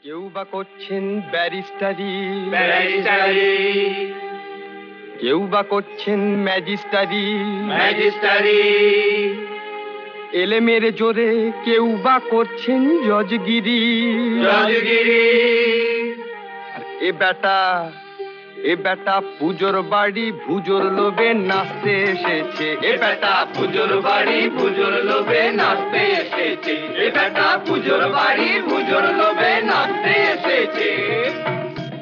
কেউ বা করছেন ব্যারিস্টারি, কেউ বা করছেন ম্যাজিস্টারি, এলেমের জোরে কেউ বা করছেন জজগিরি। আর এ বেটা পুজোর বাড়ি ভুজোর লোভে নাচতে এসেছে। এ বেটা পুজোর বাড়ি ভুজোর লোভে নাচতে এসেছে। এ বেটা পুজোর বাড়ি ভুজোর লোভে নাচতে এসেছে।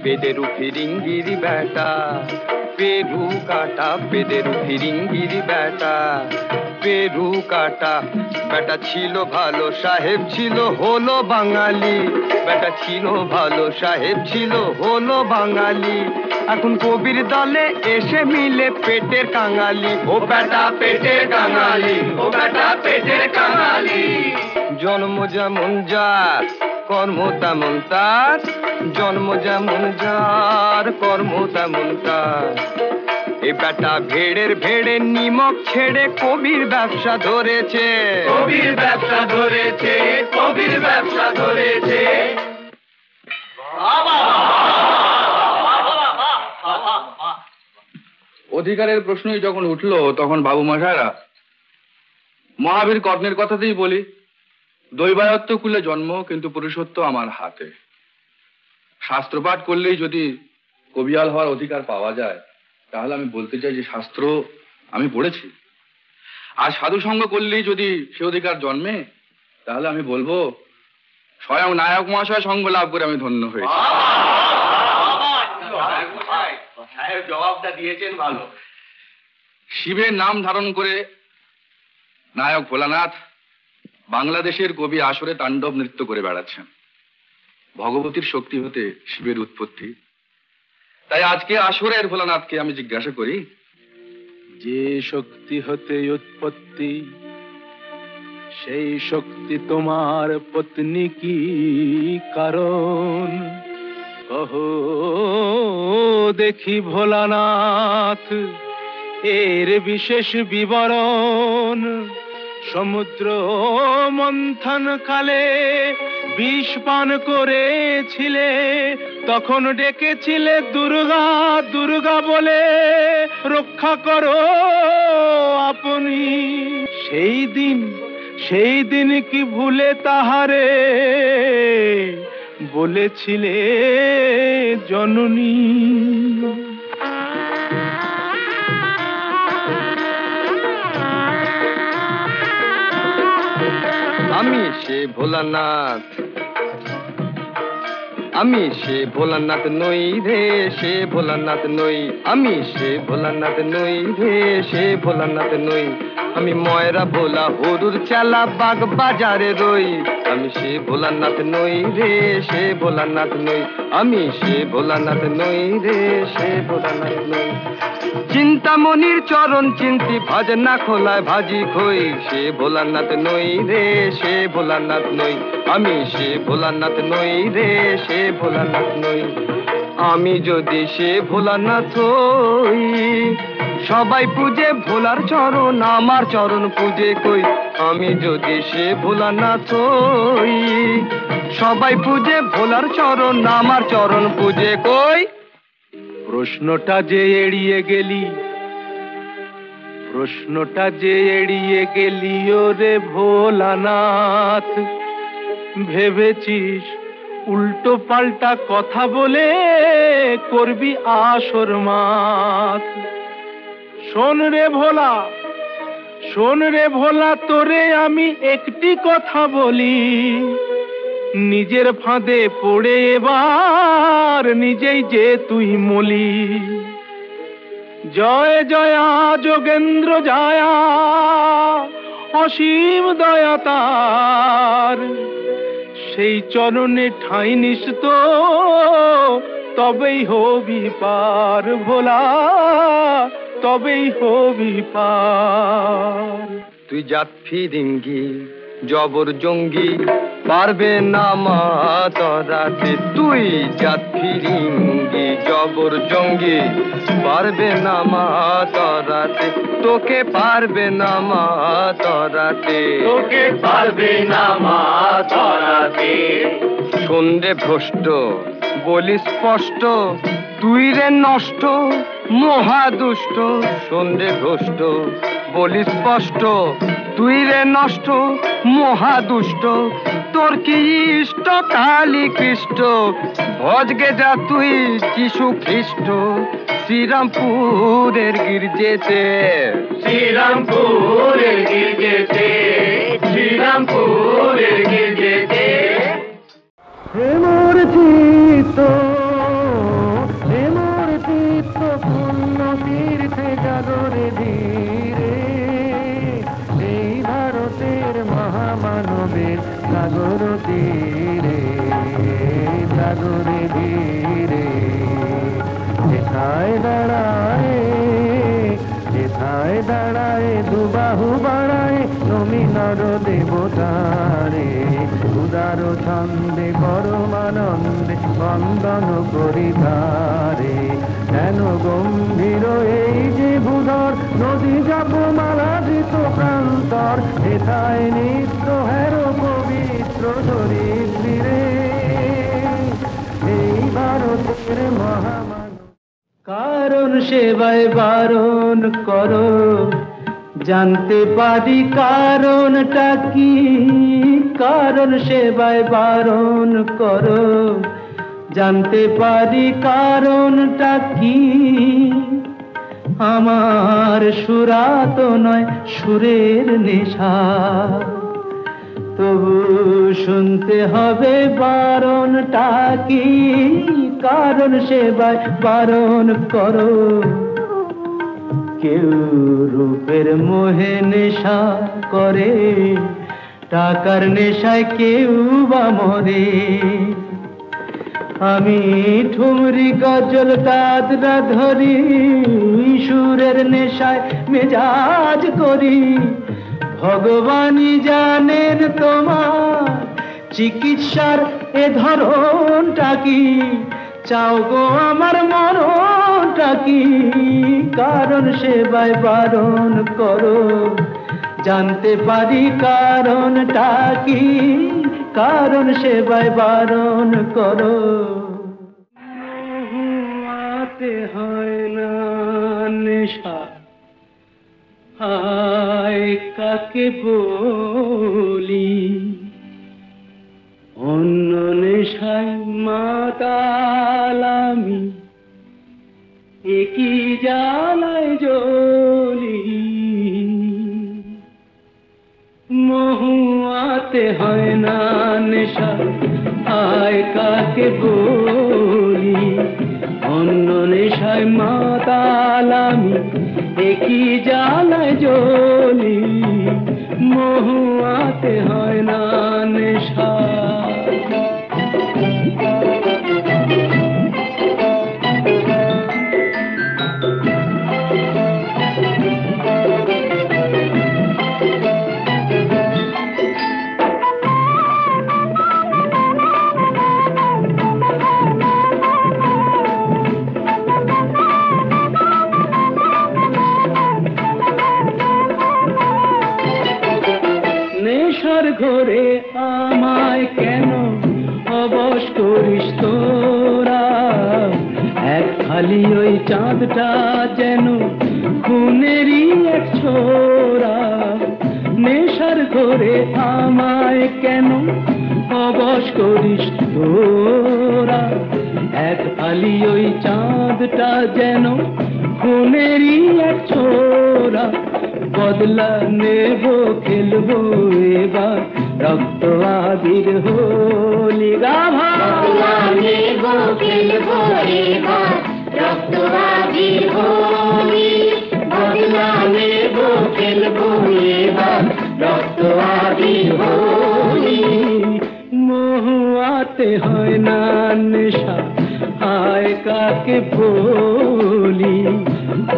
পেদেরু ফিরিঙ্গিরি বেটা পেরু কাটা, পেদেরু ফিরিঙ্গিরি বেটা পেরু কাটা। বেটা ছিল ভালো সাহেব ছিল হলো বাঙালি, বেটা ছিল ভালো সাহেব ছিল হলো বাঙালি। এখন কবির দলে এসে মিলে পেটের কাঙালি। ও বেটা পেটের কাঙালি, ও বেটা পেটের কাঙালি। জন্ম যেমন যার কর্ম তেমন তার, জন্ম যেমন যার কর্ম তেমন তার। এ বেটা ভেড়ে নিমক ছেড়ে কবির ব্যবসা ধরেছে, কবির ব্যবসা ধরেছে, কবির ব্যবসা ধরেছে। অধিকারের প্রশ্নই যখন উঠলো তখন বাবু মশাইরা মহাবীর কর্ণের কথাতেই বলি, দৈবায়ত্ত কুলে জন্ম কিন্তু পুরুষত্ব আমার হাতে। শাস্ত্রপাঠ করলেই যদি কবিয়াল হওয়ার অধিকার পাওয়া যায়, তাহলে আমি বলতে চাই যে শাস্ত্র আমি পড়েছি। আর সাধু সঙ্গ করলেই যদি সে অধিকার জন্মে, তাহলে আমি বলবো স্বয়ং নায়ক মহাশয় সঙ্গ লাভ করে আমি ধন্য হয়েছি। জবাবটা দিয়েছেন ভালো। শিবের নাম ধারণ করে নায়ক ভোলানাথ বাংলাদেশের কবি আসরে তাণ্ডব নৃত্য করে বেড়াচ্ছেন। ভগবতীর শক্তি হতে শিবের উৎপত্তি। তাই আজকে আসরের ভোলানাথকে আমি জিজ্ঞাসা করি, যে শক্তি হতে উৎপত্তি সেই শক্তি তোমার পত্নী কি কারণ? কহো দেখি ভোলানাথ এর বিশেষ বিবরণ। সমুদ্র মন্থন কালে বিষ পান করেছিলে, তখন ডেকেছিলে দুর্গা দুর্গা বলে, রক্ষা করো আপনি। সেই দিন কি ভুলে তাহারে বলেছিলে জননী? আমি সে ভোলানাথ, আমি সে ভোলানাথ নই রে, সে ভোলানাথ নই। আমি সে ভোলানাথ নই রে, সে ভোলানাথ নই। আমি ময়রা ভোলা হরুর চালা বাগ বাজারে রই। আমি সে ভোলানাথ নই রে, সে ভোলানাথ নই। আমি সে ভোলানাথ নই রে, সে ভোলানাথ নই। চিন্তামণির চরণ চিন্তি ভাজনা খোলায় ভাজি খই। সে ভোলানাথ নই রে, সে ভোলানাথ নই। আমি সে ভোলানাথ নই রে, সে ভোলানাথ নই। আমি যদি সে ভোলানাথ হই, সবাই পূজে ভোলার চরণ, আমার চরণ পূজে কই। আমি যদি সে ভোলানাথ হই, সবাই পূজে ভোলার চরণ, আমার চরণ পূজে কই। প্রশ্নটা যে এড়িয়ে গেলি, প্রশ্নটা যে এড়িয়ে গেলি ওরে ভোলানাথ। ভেবেছিস উল্টো পাল্টা কথা বলে করবি আসর মাত? শোন রে ভোলা, শোন রে ভোলা, তোরে আমি একটি কথা বলি। নিজের ফাঁদে পড়ে এবার নিজেই যে তুই মলি। জয় জয়া যোগেন্দ্র জয়া, অসীম দয়া তার। সেই চরণে ঠাঁই নিস তো, তবেই হবি পার ভোলা, তবেই হবি পার। তুই জাত ফিরিঙ্গি জবর জঙ্গি পারবে না মা তরাতে, তুই জাত ফিরিঙ্গি জবর জঙ্গি পারবে না মা তরাতে, তোকে পারবে না মা তরাতে, তোকে পারবে না মা তরাতে। সন্ধে ভ্রষ্ট বলি স্পষ্ট, তুই রে নষ্ট মহাদুষ্ট। সন্ধে ভ্রষ্ট বলি স্পষ্ট, তুই রে নষ্ট মহাদুষ্ট। তোর কি ইষ্ট কালী কৃষ্ট, ভজগে যা তুই যিশু খ্রিস্ট। শ্রীরামপুরের গির্জেতে, শ্রীরামপুরের গির্জেতে, শ্রীরামপুরের গির্জেতে। হে মোর চিত্ত, হে মোর চিত্ত পুণ্য তীর্থে জাগরে ধীরে, এই ভারতের মহামানবের সাগর তীরে, সাগরে ধীরে। যেথায় দাঁড়ায়, যেথায় দাঁড়ায় দুবাহু বাড়ায় নমি নর দেবতারে, উদার ছন্দে পরমানন্দে বন্দন করি তারে। যেন গম্ভীর এই যে ভূধর নদী জপমালা ধৃত প্রান্তর, এথায় নিত্য হের পবিত্র চরিত্রী রে, এই ভারতের মহামান। কারণ সেবায় বারণ করো, জানতে পারি কারণটা কি। কারণ সেবায় বারণ করো, জানতে পারি কারণটা কি। আমার সুরাত নয় সুরের নেশা, তবু শুনতে হবে বারণটা কি। কারণ সেবায় বারণ করো, কেউ রূপের মোহে নেশা করে, টাকার নেশায় কেউ বা মরে। আমি ঠুমরি গজল দাদরা ধরি, সুরের নেশায় মেজাজ করি। ভগবানই জানেন তোমার চিকিৎসার এ ধরনটা কি। চাও গো আমার মরণটা কি। কারণ সেবায় বারণ করো, জানতে পারি কারণটা কি। কারণ সেবায় বারণ করো। মহুয়াতে হয় না নেশা, হায় কাকে বলি। অন্য নেশায় মাতাল আমি, একই জ্বালায় জ্বলি। মহুয়াতে হয় না নেশা, হায় কাকে বলি। অন্য নেশায় মাতাল আমি, একই জ্বালায় জ্বলি। মহুয়াতে হয় না নেশা। নেশার ঘরে আমায় কেন অবশ করিস তোরা। এক খালি ওই চাঁদটা যেন খুনেরই এক ছোরা। নেশার ঘরে আমায় কেন অবশ করিস তোরা। এক খালি ওই চাঁদটা যেন খুনেরই এক ছোরা। বদলা নেব খেলবো এবার রক্ত আবির হোলি। গাভা বদলা নেব খেলবো এবার রক্ত আবির হোলি। বদলা নেব খেলবো এবার রক্ত আবির হোলি। মহুয়াতে হয় না নেশা, হায় কাকে বলি।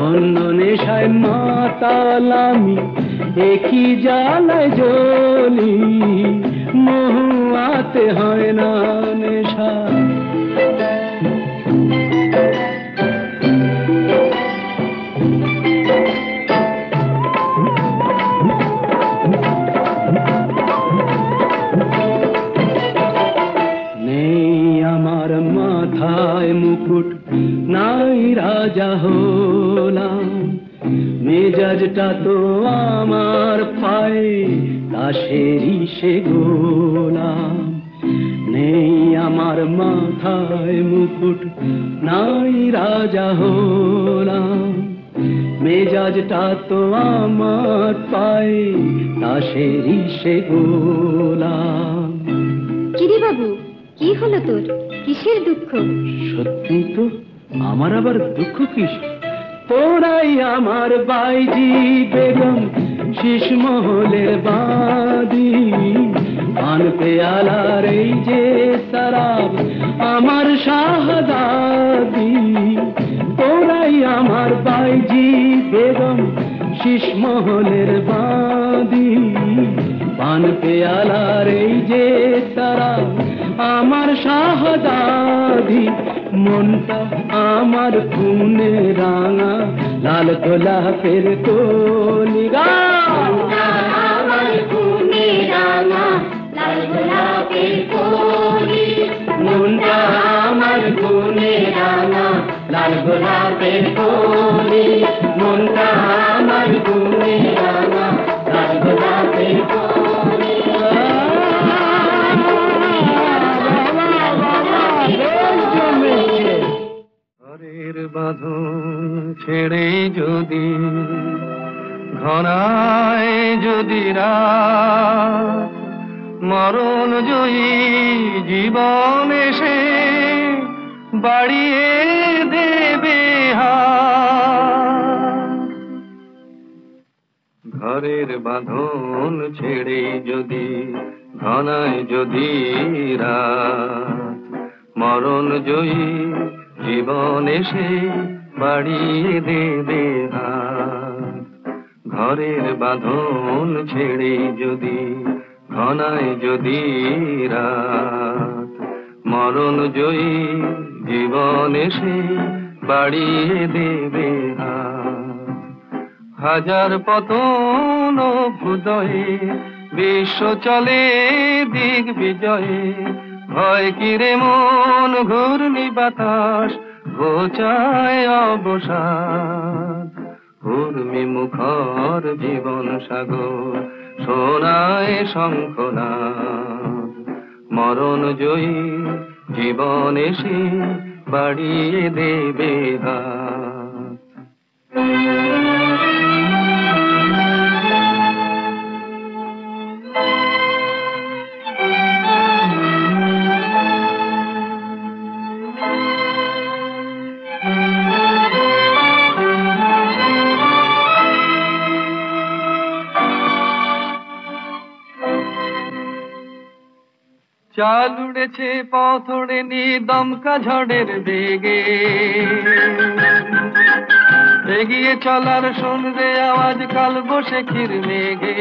অন্য নেশায় মাতালামি একই জ্বালায় জ্বলি, মহুয়াতে হয় না নেশা। মুকুট নাই রাজা হলাম, মেজাজটা তো আমার পায়ে দাসেরই সে গোলাম। নেই আমার মাথায় মুকুট নাই রাজা হলাম, মেজাজটা তো আমার পায়ে দাসেরই সে গোলাম। কিরে বাবু, কি হলো তোর? কিসের দুঃখ? সত্যি তো, আমার আবার দুঃখ কিস? তোরাই আমার বাইজি বেগম শীষমহলের বাদী, পান পেয়ালার এই যে শরাব আমার শাহজাদি। তোরাই আমার বাইজি বেগম শীষমহলের বাদী, পান পেয়ালার এই যে শরাব আমার শাহজাদি। মনটা আমার খুনে রাঙা, লাল গোলাপের কলি গা। আমার খুনে রাঙা, লাল গোলাপের কলি। মনটা আমার খুনে রাঙা, লাল গোলাপের কলি। মনটা আমার খুনে রাঙা, লাল গোলাপের কলি। ঘরের বাঁধন ছেড়ে যদি ঘনায় যদি রাত, মরণ জয়ী জীবন এসে বাড়িয়ে দেবে হাত। ঘরের বাঁধন ছেড়ে যদি ঘনায় যদি রাত, মরণ জয়ী জীবন এসে বাড়িয়ে দেবে হাত। ঘরের বাঁধন ছেড়ে যদি ঘনায় যদি রাত, মরণ জয়ী জীবন এসে বাড়িয়ে দেবে হাত। হাজার পতন ভুদয়ে বিশ্ব চলে দিক বিজয়ে, ভয় কিরে মন ঘূর্ণি বাতাস ঘোচায় অবসাদ। উর্মি মুখর জীবন সাগর শোনায় শঙ্খনাদ, মরণ জয়ী জীবন এসে বাড়িয়ে দেবে হাত। চাল উড়েছে পথ ওড়েনি দমকা ঝড়ের বেগে, এগিয়ে চলার শুনবে আওয়াজ কাল বৈশাখীর মেঘে।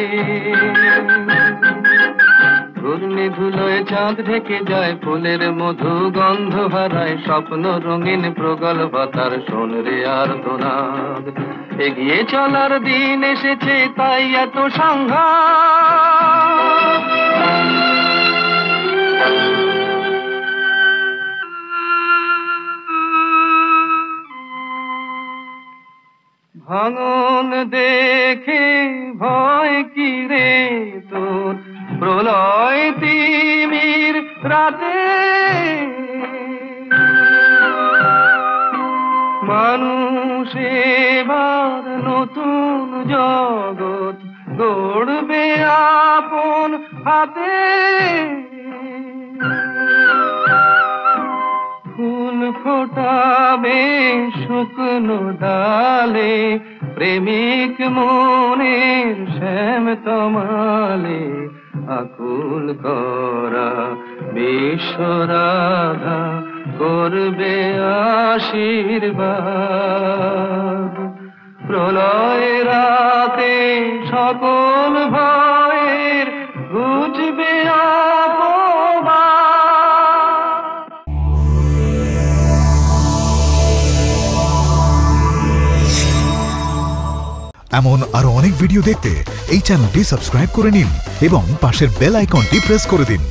ঘূর্ণি ধুলোয় চাঁদ ঢেকে যায়, ফুলের মধু গন্ধ হারায়, স্বপ্ন রঙিন প্রগল্ভতার শোন রে আর্তনাদ। এগিয়ে চলার দিন এসেছে তাই এত সংঘাত। ভাঙন দেখে ভয় কি রে তোর, প্রলয় তিমির রাতে। মানুষ এবার নতুন জগৎ গড়বে আপন হাতে। ফুল ফোটাবে শুকনো ডালে, প্রেমিক মনের শ্যাম তমালে। আকুল করা বিশ্বরাধা করবে আশীর্বাদ। প্রলয় রাতে সকল ভয়ের ঘুচবে অপবাদ। এমন আরো অনেক ভিডিও দেখতে এই চ্যানেলটি সাবস্ক্রাইব করে নিন এবং পাশের বেল আইকনটি প্রেস করে দিন।